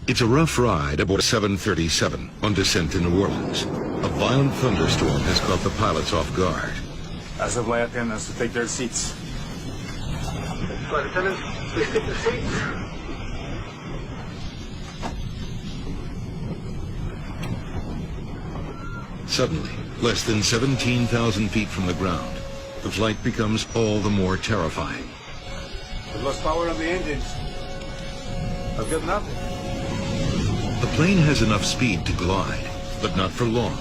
It's a rough ride aboard 737 on descent to New Orleans. A violent thunderstorm has caught the pilots off guard. Ask the flight attendants to take their seats. Flight attendants, please take the seats. Suddenly, less than 17,000 feet from the ground, the flight becomes all the more terrifying. We've lost power on the engines. I've got nothing. The plane has enough speed to glide, but not for long.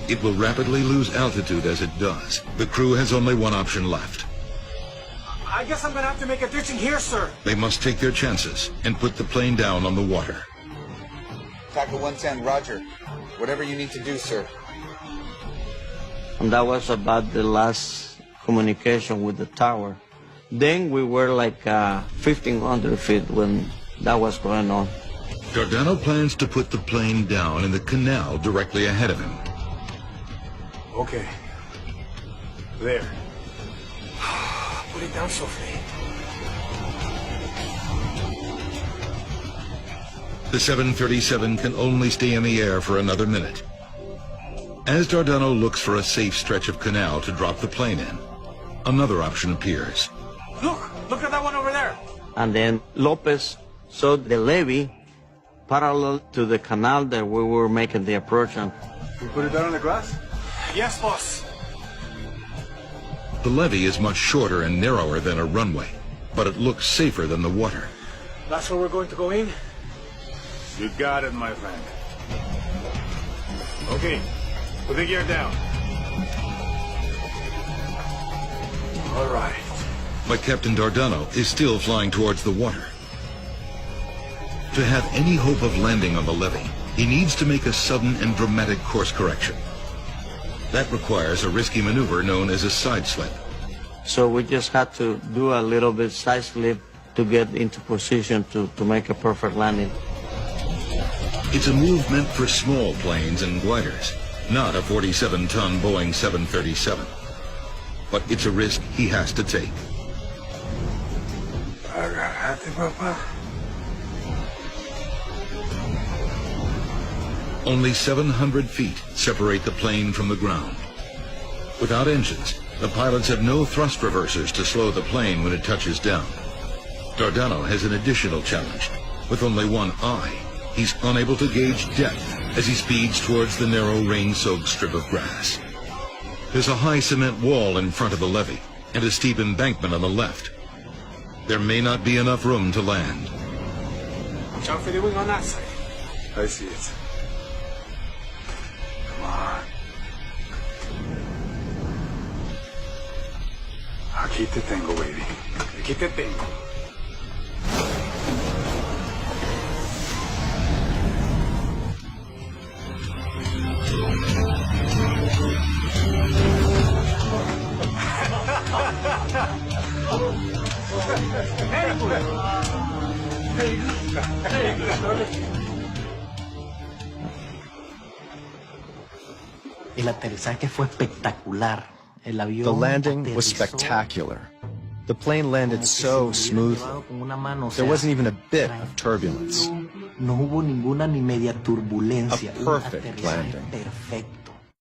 It will rapidly lose altitude as it does. The crew has only one option left. I guess I'm gonna have to make a ditching here, sir. They must take their chances and put the plane down on the water. Tackle 110, roger. Whatever you need to do, sir. And that was about the last communication with the tower. Then we were like 1,500 feet when that was going on. Dardano plans to put the plane down in the canal directly ahead of him. Okay. There. Put it down softly. The 737 can only stay in the air for another minute. As Dardano looks for a safe stretch of canal to drop the plane in, another option appears. Look at that one over there. And then Lopez saw the levee parallel to the canal that we were making the approach on. You put it down on the grass? Yes, boss. The levee is much shorter and narrower than a runway, but it looks safer than the water. That's where we're going to go in? You got it, my friend. Okay, put the gear down. All right. But Captain Dardano is still flying towards the water. To have any hope of landing on the levee, he needs to make a sudden and dramatic course correction. That requires a risky maneuver known as a side slip. So we just had to do a little bit side slip to get into position to make a perfect landing. It's a move meant for small planes and gliders, not a 47-ton Boeing 737. But it's a risk he has to take. Only 700 feet separate the plane from the ground. Without engines, the pilots have no thrust reversers to slow the plane when it touches down. Dardano has an additional challenge. With only one eye, he's unable to gauge depth as he speeds towards the narrow rain-soaked strip of grass. There's a high cement wall in front of the levee and a steep embankment on the left. There may not be enough room to land. Watch out for the wing on that side. I see it. Come on. Aquí te tengo, baby. Aquí te tengo. El aterrizaje fue espectacular. El avión The landing was aterrizó. spectacular. The plane landed so smoothly. There wasn't even a bit of turbulence. No hubo ninguna ni media turbulencia. A perfect landing. Perfecto.